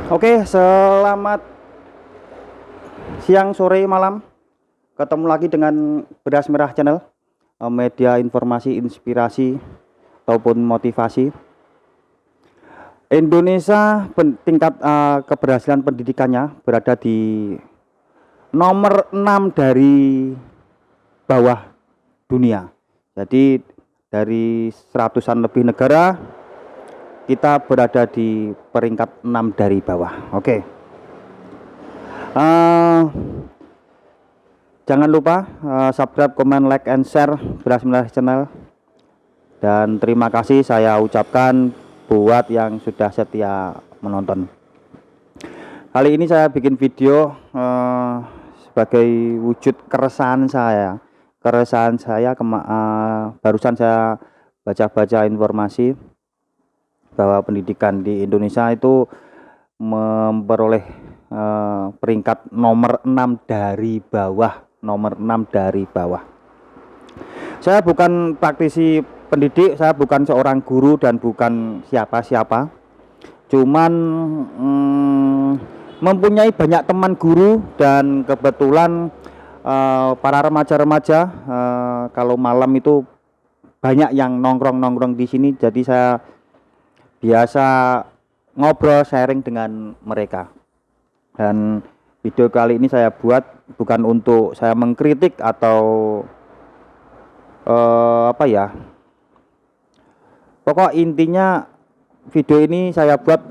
Oke, selamat siang, sore, malam. Ketemu lagi dengan Beras Merah Channel, media informasi, inspirasi, ataupun motivasi. Indonesia tingkat keberhasilan pendidikannya berada di nomor 6 dari bawah dunia. Jadi dari seratusan lebih negara, kita berada di peringkat 6 dari bawah. Oke. Jangan lupa subscribe, comment, like, and share Beras Merah Channel. Dan terima kasih saya ucapkan buat yang sudah setia menonton. Kali ini saya bikin video sebagai wujud keresahan saya. Barusan saya baca-baca informasi bahwa pendidikan di Indonesia itu memperoleh peringkat nomor 6 dari bawah. Saya bukan praktisi pendidik, saya bukan seorang guru dan bukan siapa-siapa. Cuman mempunyai banyak teman guru dan kebetulan para remaja-remaja kalau malam itu banyak yang nongkrong di sini, jadi saya biasa ngobrol sharing dengan mereka. Dan video kali ini saya buat bukan untuk saya mengkritik atau pokok intinya video ini saya buat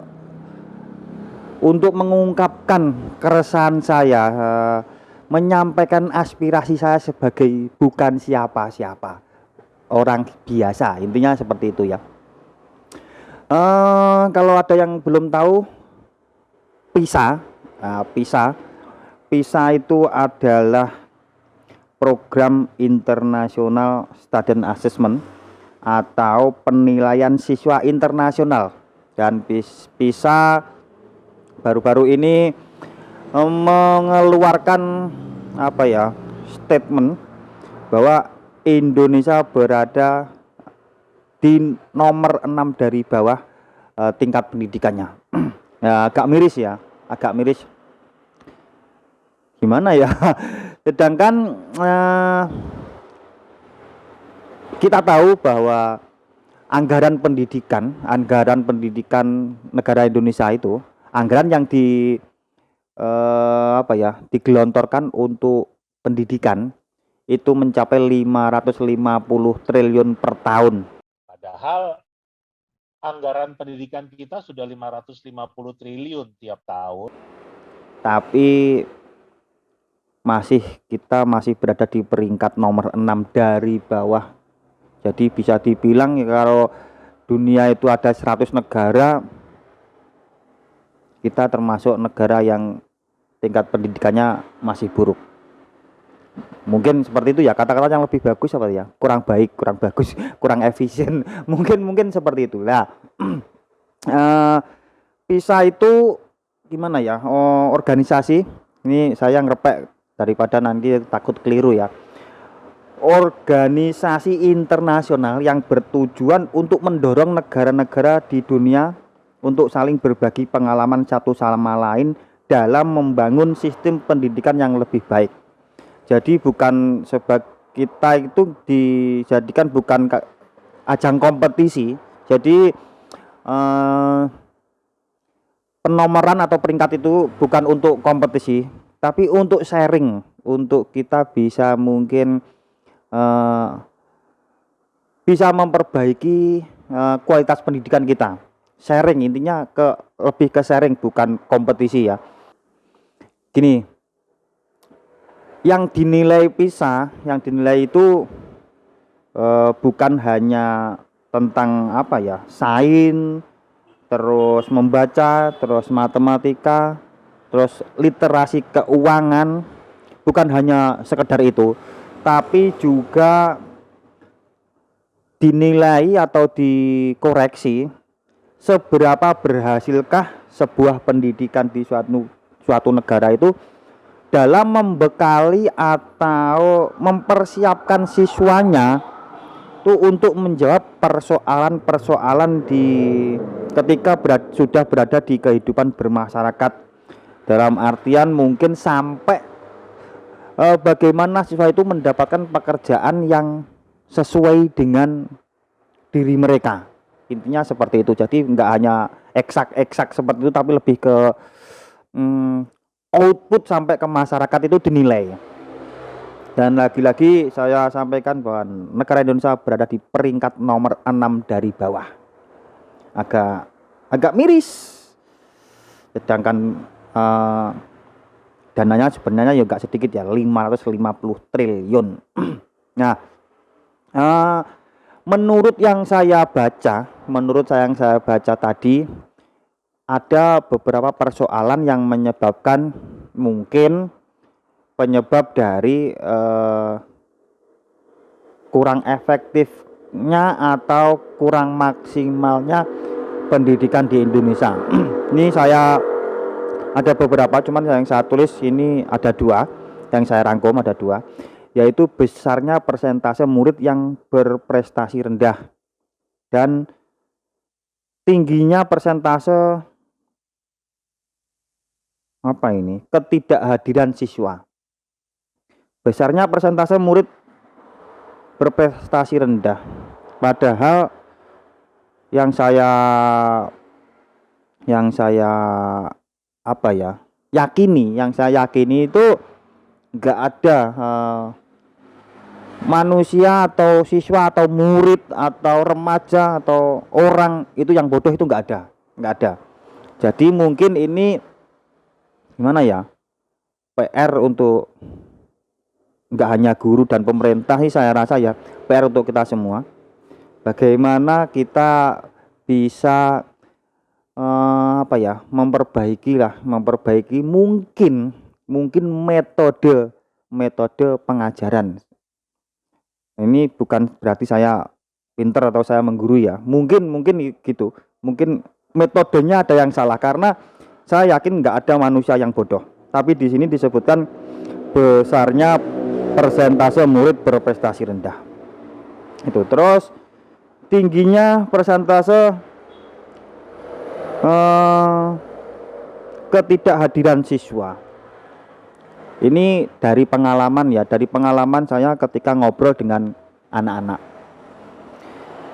untuk mengungkapkan keresahan saya, menyampaikan aspirasi saya sebagai bukan siapa-siapa, orang biasa, intinya seperti itu ya. Kalau ada yang belum tahu, PISA itu adalah program internasional student assessment atau penilaian siswa internasional. Dan PISA baru-baru ini mengeluarkan statement bahwa Indonesia berada di nomor 6 dari bawah tingkat pendidikannya. Ya, agak miris. Gimana ya? Sedangkan kita tahu bahwa anggaran pendidikan negara Indonesia itu, anggaran yang digelontorkan untuk pendidikan itu mencapai 550 triliun per tahun. Padahal anggaran pendidikan kita sudah 550 triliun tiap tahun. Tapi kita masih berada di peringkat nomor 6 dari bawah. Jadi bisa dibilang ya, kalau dunia itu ada 100 negara, kita termasuk negara yang tingkat pendidikannya masih buruk. Mungkin seperti itu ya, kata-kata yang lebih bagus apa ya, kurang baik, kurang bagus, kurang efisien, mungkin seperti itulah. PISA itu gimana ya, organisasi ini saya ngerepek daripada nanti takut keliru ya, organisasi internasional yang bertujuan untuk mendorong negara-negara di dunia untuk saling berbagi pengalaman satu sama lain dalam membangun sistem pendidikan yang lebih baik. Jadi bukan kita itu dijadikan bukan ajang kompetisi. Jadi penomoran atau peringkat itu bukan untuk kompetisi, tapi untuk sharing, untuk kita bisa mungkin bisa memperbaiki kualitas pendidikan kita. Sharing, intinya lebih ke sharing, bukan kompetisi ya. Gini, yang dinilai PISA, itu bukan hanya tentang sains, terus membaca, terus matematika, terus literasi keuangan, bukan hanya sekedar itu, tapi juga dinilai atau dikoreksi seberapa berhasilkah sebuah pendidikan di suatu negara itu dalam membekali atau mempersiapkan siswanya itu untuk menjawab persoalan-persoalan di ketika sudah berada di kehidupan bermasyarakat, dalam artian mungkin sampai bagaimana siswa itu mendapatkan pekerjaan yang sesuai dengan diri mereka. Intinya seperti itu. Jadi nggak hanya eksak seperti itu, tapi lebih ke output sampai ke masyarakat itu dinilai. Dan lagi-lagi saya sampaikan bahwa negara Indonesia berada di peringkat nomor 6 dari bawah. Agak miris. Sedangkan dananya sebenarnya ya enggak sedikit ya, 550 triliun. Nah, menurut yang saya baca tadi, ada beberapa persoalan yang menyebabkan mungkin penyebab dari kurang efektifnya atau kurang maksimalnya pendidikan di Indonesia. Ini saya ada beberapa, cuman yang saya tulis ini ada 2, yang saya rangkum ada 2, yaitu besarnya persentase murid yang berprestasi rendah dan tingginya persentase ketidakhadiran siswa. Besarnya persentase murid berprestasi rendah, padahal yang saya yakini itu nggak ada manusia atau siswa atau murid atau remaja atau orang itu yang bodoh, itu nggak ada. Jadi mungkin ini gimana ya, PR untuk nggak hanya guru dan pemerintah sih, saya rasa ya PR untuk kita semua. Bagaimana kita bisa memperbaiki mungkin metode pengajaran. Ini bukan berarti saya pinter atau saya mengguru ya. Mungkin gitu. Mungkin metodenya ada yang salah, karena saya yakin nggak ada manusia yang bodoh. Tapi di sini disebutkan besarnya persentase murid berprestasi rendah. Itu terus tingginya persentase ketidakhadiran siswa. Ini dari pengalaman saya ketika ngobrol dengan anak-anak.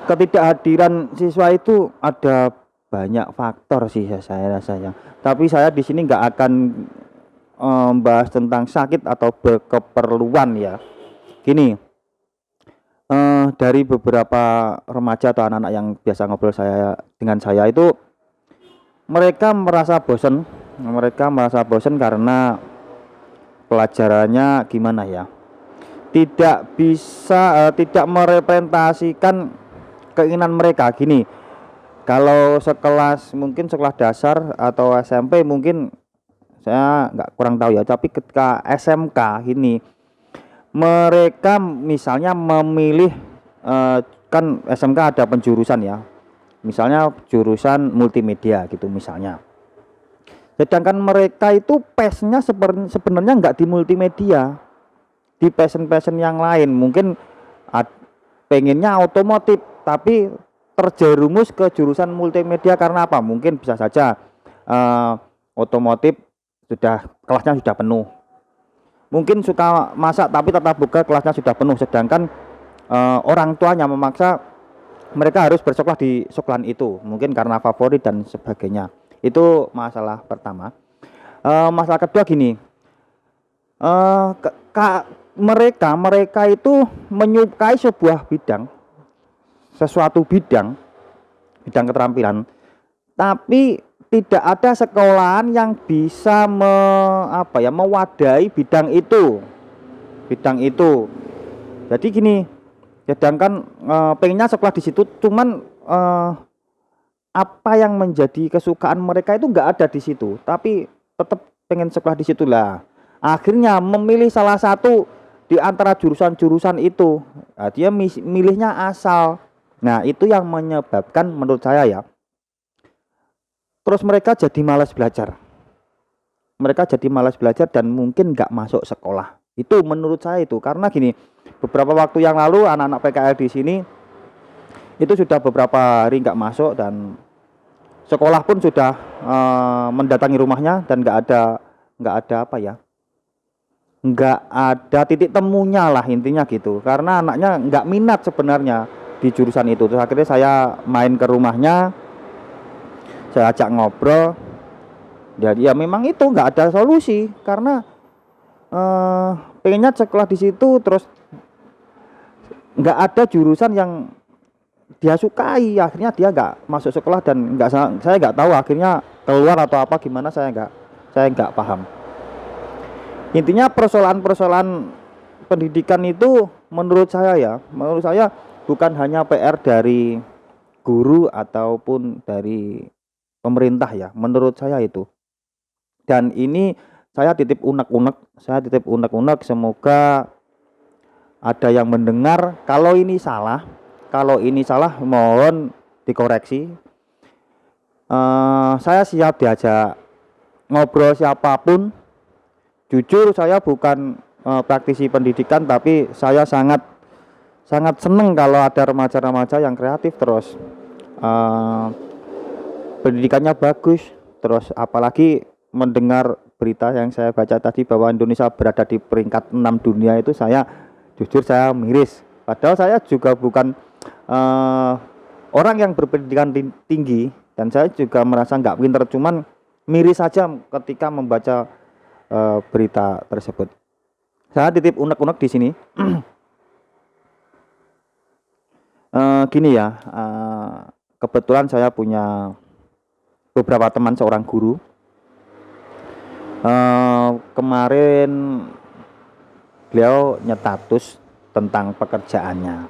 Ketidakhadiran siswa itu ada banyak faktor sih saya rasa ya. Tapi saya di sini nggak akan membahas tentang sakit atau berkeperluan ya. Gini, dari beberapa remaja atau anak-anak yang biasa ngobrol dengan saya itu, mereka merasa bosan karena pelajarannya gimana ya, tidak bisa tidak merepresentasikan keinginan mereka. Gini, kalau mungkin sekolah dasar atau SMP mungkin saya kurang tahu ya, tapi ketika SMK ini mereka misalnya memilih kan SMK ada penjurusan ya, misalnya jurusan multimedia gitu misalnya. Sedangkan mereka itu passionnya sebenarnya nggak di multimedia, di passion yang lain. Mungkin pengennya otomotif, tapi terjerumus ke jurusan multimedia karena apa? Mungkin bisa saja otomotif kelasnya sudah penuh. Mungkin suka masak tapi tatap muka kelasnya sudah penuh, sedangkan orang tuanya memaksa mereka harus bersekolah di sekolahan itu, mungkin karena favorit dan sebagainya. Itu masalah pertama. Masalah kedua gini, mereka itu menyukai sesuatu bidang keterampilan, tapi tidak ada sekolahan yang bisa mewadahi bidang itu. Jadi gini, sedangkan pengennya sekolah di situ, cuman apa yang menjadi kesukaan mereka itu nggak ada di situ, tapi tetap pengen sekolah di situ lah. Akhirnya memilih salah satu di antara jurusan-jurusan itu. Nah, dia milihnya asal. Nah, itu yang menyebabkan menurut saya ya, terus mereka jadi malas belajar. Dan mungkin nggak masuk sekolah. Itu menurut saya itu, karena gini, beberapa waktu yang lalu anak-anak PKL di sini itu sudah beberapa hari nggak masuk, dan sekolah pun sudah mendatangi rumahnya, dan nggak ada apa ya, nggak ada titik temunya lah intinya gitu, karena anaknya nggak minat sebenarnya di jurusan itu. Terus akhirnya saya main ke rumahnya, saya ajak ngobrol, jadi ya memang itu nggak ada solusi, karena pengennya sekolah di situ, terus nggak ada jurusan yang dia sukai, akhirnya dia nggak masuk sekolah, dan saya nggak tahu akhirnya keluar atau apa gimana, saya nggak paham. Intinya persoalan pendidikan itu menurut saya bukan hanya PR dari guru ataupun dari pemerintah ya, menurut saya itu. Dan ini saya titip unek-unek, semoga ada yang mendengar. Kalau ini salah mohon dikoreksi. Saya siap diajak ngobrol siapapun. Jujur saya bukan praktisi pendidikan, tapi saya sangat senang kalau ada remaja-remaja yang kreatif, terus pendidikannya bagus, terus apalagi mendengar berita yang saya baca tadi bahwa Indonesia berada di peringkat 6 dunia, itu jujur saya miris. Padahal saya juga bukan orang yang berpendidikan tinggi, dan saya juga merasa nggak pinter, cuman miris saja ketika membaca berita tersebut. Saya titip unek-unek di sini. Gini ya, kebetulan saya punya beberapa teman seorang guru. Kemarin beliau nyetatus tentang pekerjaannya.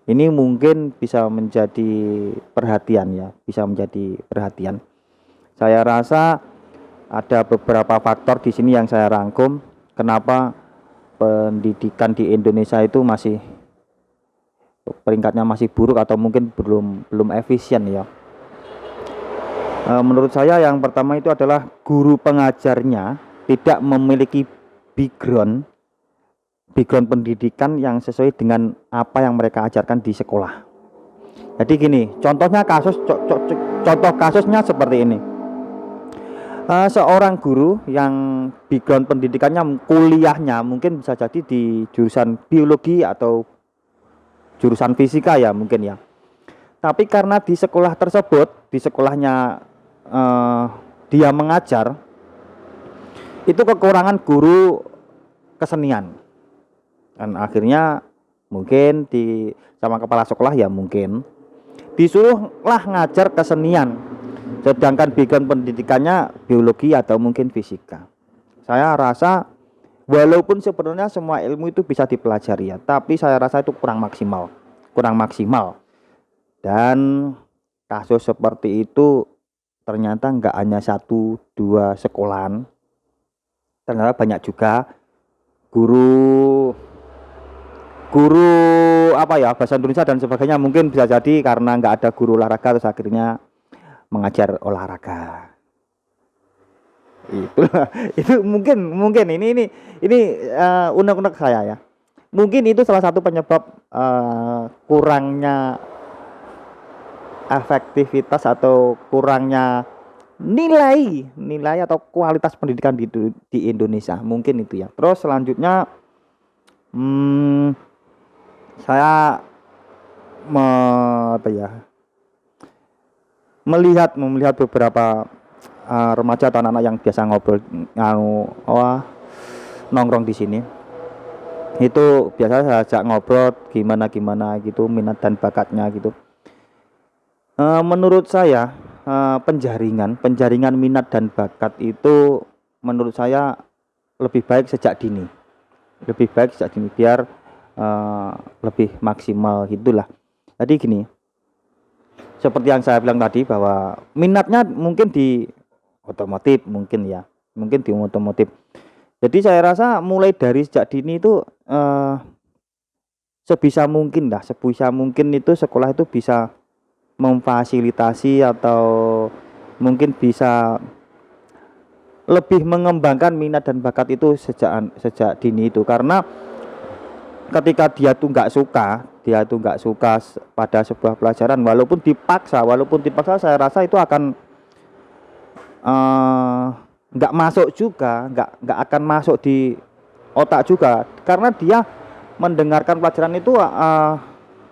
Ini mungkin bisa menjadi perhatian. Saya rasa ada beberapa faktor di sini yang saya rangkum kenapa pendidikan di Indonesia itu masih peringkatnya masih buruk atau mungkin belum efisien ya. Menurut saya yang pertama itu adalah guru pengajarnya tidak memiliki background pendidikan yang sesuai dengan apa yang mereka ajarkan di sekolah. Jadi gini, contoh kasusnya seperti ini. Seorang guru yang background pendidikannya, kuliahnya mungkin bisa jadi di jurusan biologi atau jurusan fisika ya mungkin ya. Tapi karena di sekolah tersebut, di sekolahnya dia mengajar, itu kekurangan guru kesenian, dan akhirnya mungkin sama kepala sekolah ya mungkin disuruhlah ngajar kesenian, sedangkan background pendidikannya biologi atau mungkin fisika. Saya rasa walaupun sebenarnya semua ilmu itu bisa dipelajari ya, tapi saya rasa itu kurang maksimal. Dan kasus seperti itu ternyata nggak hanya 1-2 sekolahan, ternyata banyak juga guru bahasa Indonesia dan sebagainya. Mungkin bisa jadi karena nggak ada guru olahraga, terus akhirnya mengajar olahraga. Itu mungkin ini unek-unek saya ya. Mungkin itu salah satu penyebab kurangnya efektivitas atau kurangnya nilai atau kualitas pendidikan di Indonesia, mungkin itu ya. Terus selanjutnya saya melihat beberapa remaja atau anak-anak yang biasa ngobrol nongkrong di sini. Itu biasa saya ajak ngobrol gimana gitu, minat dan bakatnya gitu. Menurut saya penjaringan minat dan bakat itu menurut saya lebih baik sejak dini biar lebih maksimal gitulah. Jadi gini, seperti yang saya bilang tadi bahwa minatnya mungkin di otomotif Jadi saya rasa mulai dari sejak dini itu sebisa mungkin itu sekolah itu bisa memfasilitasi atau mungkin bisa lebih mengembangkan minat dan bakat itu sejak dini itu. Karena ketika dia tuh nggak suka dia itu nggak suka pada sebuah pelajaran, walaupun dipaksa saya rasa itu akan nggak masuk juga, nggak akan masuk di otak juga, karena dia mendengarkan pelajaran itu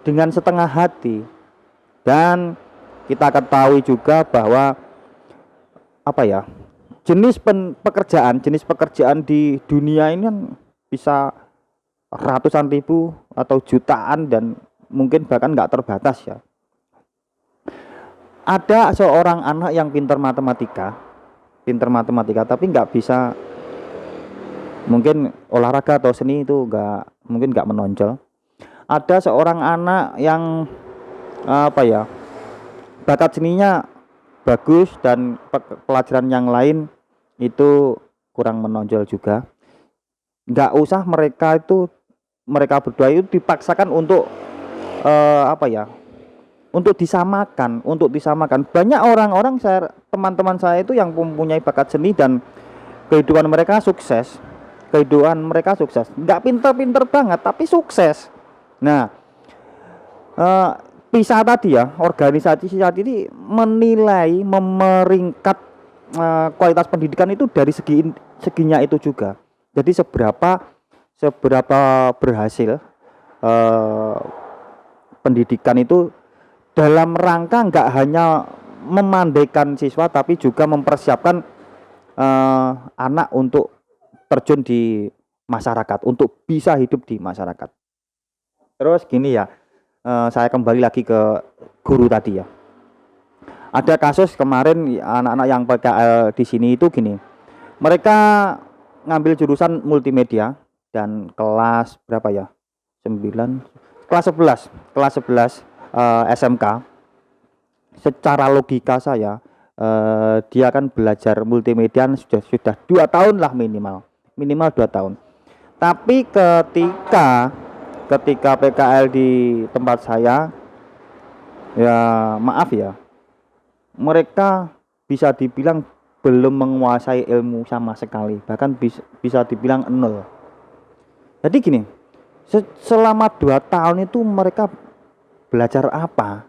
dengan setengah hati. Dan kita ketahui juga bahwa apa ya, jenis pekerjaan di dunia ini kan bisa ratusan ribu atau jutaan, dan mungkin bahkan nggak terbatas ya. Ada seorang anak yang pintar matematika tapi nggak bisa, mungkin olahraga atau seni itu mungkin nggak menonjol. Ada seorang anak yang apa ya, bakat seninya bagus dan pelajaran yang lain itu kurang menonjol juga. Nggak usah mereka berdua itu dipaksakan untuk apa ya, untuk disamakan. Banyak orang-orang, teman-teman saya itu yang mempunyai bakat seni dan kehidupan mereka sukses, nggak pinter-pinter banget tapi sukses. Nah, PISA tadi ya, organisasi tadi ini menilai, memeringkat kualitas pendidikan itu dari seginya itu juga. Jadi seberapa berhasil pendidikan itu dalam rangka nggak hanya memandaikan siswa tapi juga mempersiapkan anak untuk terjun di masyarakat, untuk bisa hidup di masyarakat. Terus gini ya, saya kembali lagi ke guru tadi ya. Ada kasus kemarin anak-anak yang PKL di sini itu gini. Mereka ngambil jurusan multimedia dan kelas berapa ya? 11 SMK. Secara logika saya dia kan belajar multimedia sudah 2 tahun lah minimal 2 tahun. Tapi ketika PKL di tempat saya, ya maaf ya, mereka bisa dibilang belum menguasai ilmu sama sekali, bahkan bisa dibilang nol. Jadi gini, selama 2 tahun itu mereka belajar apa?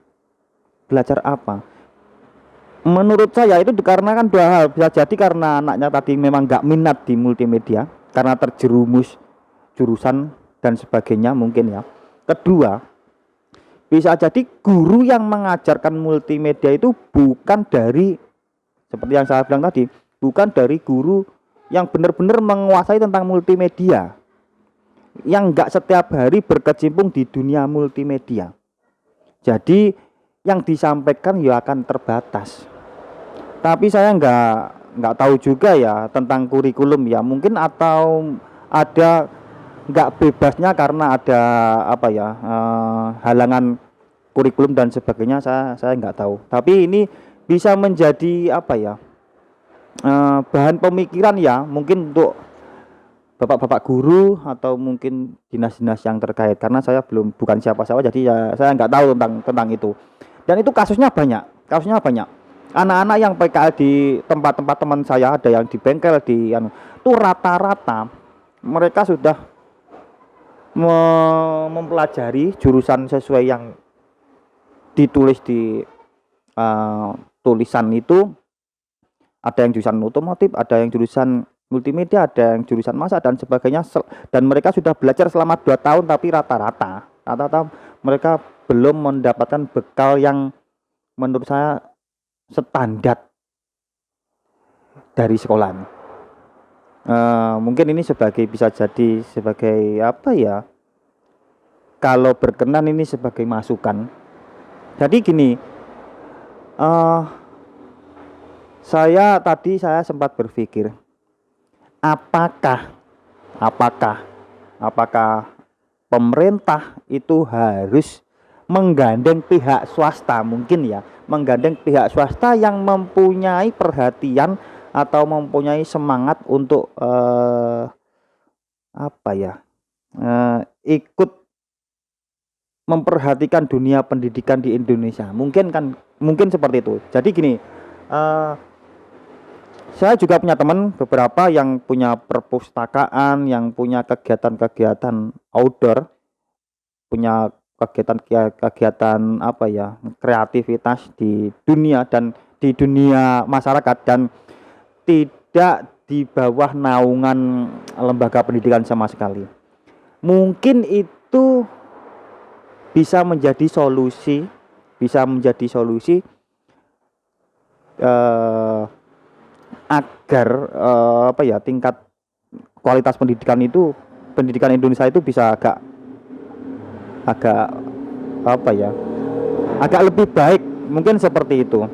Menurut saya itu dikarenakan 2 hal. Bisa jadi karena anaknya tadi memang nggak minat di multimedia, karena terjerumus jurusan dan sebagainya mungkin ya. Kedua, bisa jadi guru yang mengajarkan multimedia itu bukan dari, seperti yang saya bilang tadi, bukan dari guru yang benar-benar menguasai tentang multimedia, yang nggak setiap hari berkecimpung di dunia multimedia. Jadi yang disampaikan ya akan terbatas. Tapi saya nggak tahu juga ya tentang kurikulum ya, mungkin atau ada nggak bebasnya karena ada apa ya, halangan kurikulum dan sebagainya, saya nggak tahu. Tapi ini bisa menjadi apa ya, bahan pemikiran ya, mungkin untuk bapak-bapak guru atau mungkin dinas-dinas yang terkait, karena saya bukan siapa-siapa, jadi ya saya nggak tahu tentang itu. Dan itu kasusnya banyak. Anak-anak yang PKL di tempat-tempat teman saya, ada yang di bengkel itu rata-rata mereka sudah mempelajari jurusan sesuai yang ditulis di tulisan itu. Ada yang jurusan otomotif, ada yang jurusan multimedia, ada yang jurusan masak dan sebagainya, dan mereka sudah belajar selama 2 tahun, tapi rata-rata mereka belum mendapatkan bekal yang menurut saya standar dari sekolah. Mungkin ini bisa jadi sebagai apa ya, kalau berkenan ini sebagai masukan. Jadi gini, saya sempat berpikir, apakah pemerintah itu harus menggandeng pihak swasta, mungkin ya, menggandeng pihak swasta yang mempunyai perhatian atau mempunyai semangat untuk apa ya, ikut memperhatikan dunia pendidikan di Indonesia. Mungkin seperti itu. Jadi gini, saya juga punya teman beberapa yang punya perpustakaan, yang punya kegiatan-kegiatan outdoor, punya kegiatan apa ya, kreativitas di dunia dan di dunia masyarakat, dan tidak di bawah naungan lembaga pendidikan sama sekali. Mungkin itu bisa menjadi solusi, eh, agar apa ya, tingkat kualitas pendidikan Indonesia itu bisa agak apa ya, agak lebih baik, mungkin seperti itu.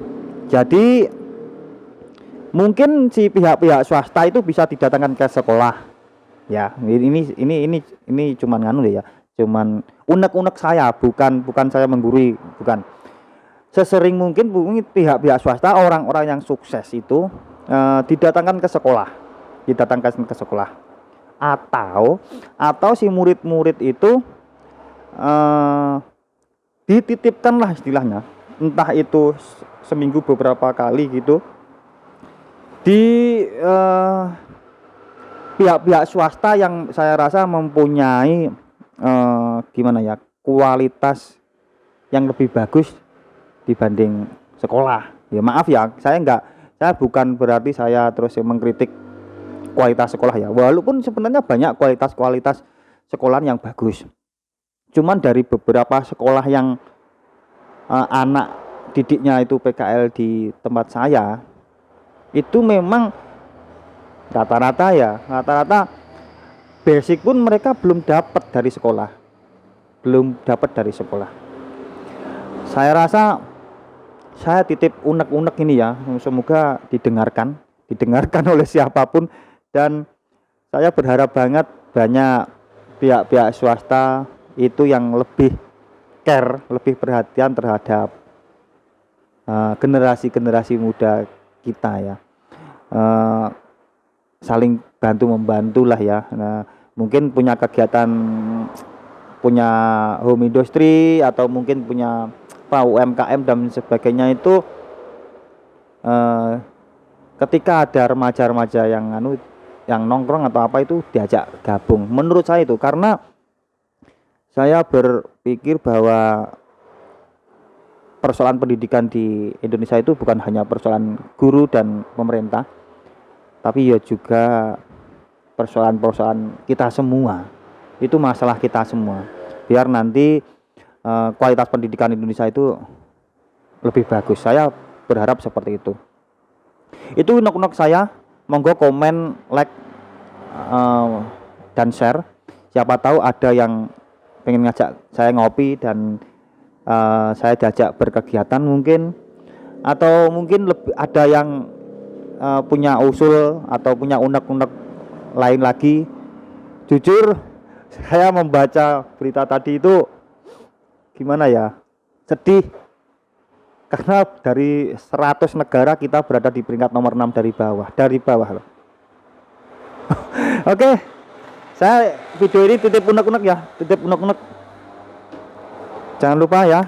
Jadi mungkin si pihak-pihak swasta itu bisa didatangkan ke sekolah ya. Ini cuman nganu ya, cuman unek-unek saya, bukan saya menggurui, bukan. Sesering mungkin pihak-pihak swasta, orang-orang yang sukses itu didatangkan ke sekolah, atau si murid-murid itu dititipkan lah istilahnya, entah itu seminggu beberapa kali gitu di pihak-pihak swasta yang saya rasa mempunyai gimana ya, kualitas yang lebih bagus dibanding sekolah. Ya maaf ya, saya bukan berarti saya terus mengkritik kualitas sekolah ya, walaupun sebenarnya banyak kualitas sekolah yang bagus. Cuman dari beberapa sekolah yang anak didiknya itu PKL di tempat saya, itu memang rata-rata basic pun mereka belum dapat dari sekolah. Saya rasa, saya titip unek-unek ini ya, semoga didengarkan oleh siapapun, dan saya berharap banget banyak pihak-pihak swasta itu yang lebih care, lebih perhatian terhadap generasi muda kita ya. Saling bantu-membantu lah ya. Nah, mungkin punya kegiatan, punya home industry, atau mungkin punya UMKM dan sebagainya, itu ketika ada remaja-remaja yang nongkrong atau apa, itu diajak gabung. Menurut saya itu, karena saya berpikir bahwa persoalan pendidikan di Indonesia itu bukan hanya persoalan guru dan pemerintah, tapi ya juga persoalan kita semua. Itu masalah kita semua. Biar nanti kualitas pendidikan Indonesia itu lebih bagus. Saya berharap seperti itu. Itu unek-unek saya. Monggo komen, like, dan share. Siapa tahu ada yang pengen ngajak saya ngopi dan saya diajak berkegiatan mungkin, atau mungkin ada yang punya usul atau punya unek-unek lain lagi. Jujur, saya membaca berita tadi itu gimana ya, sedih, karena dari 100 negara kita berada di peringkat nomor 6 dari bawah loh. Oke, saya video ini titip unek-unek ya, jangan lupa ya,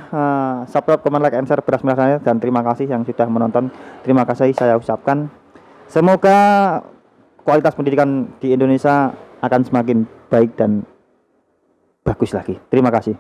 subscribe, comment, like, and share beras merah saya, dan terima kasih yang sudah menonton. Terima kasih saya ucapkan. Semoga kualitas pendidikan di Indonesia akan semakin baik dan bagus lagi. Terima kasih.